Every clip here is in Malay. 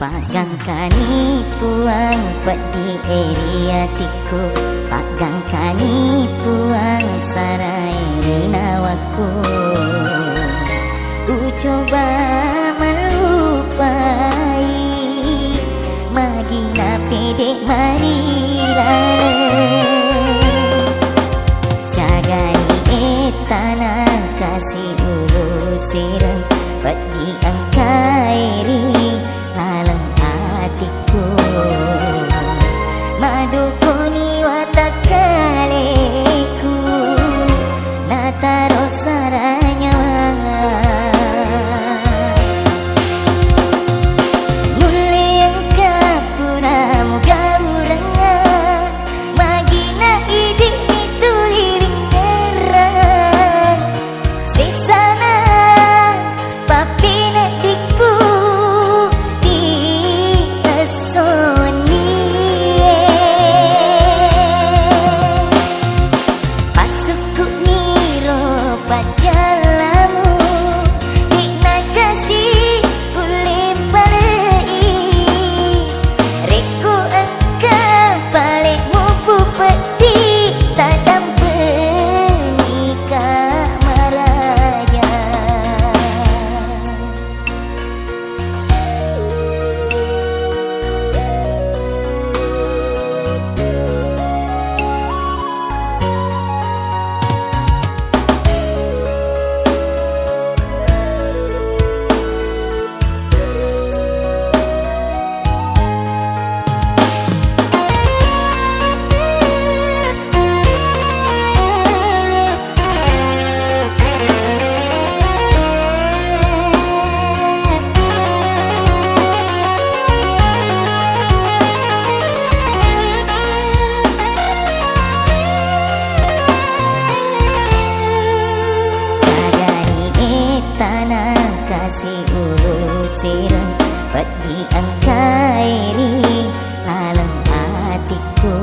Pagangkani puang pedi eriatiku, pagangkani puang sarai rinawaku. Ku coba melupai magina pedek marilare. Sagani tanah kasih ulu sireng pedi angkairi halang hatiku. Madukuni watakaleku nataro saranya. Mulia kapuramu gauranga magina idik itu liring nerang sisana papine diku tanah kasih ulu sireng pedi angkairi halang hatiku.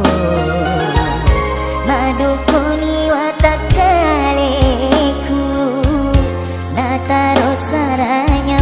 Madukuni watakaleku nataro saranya.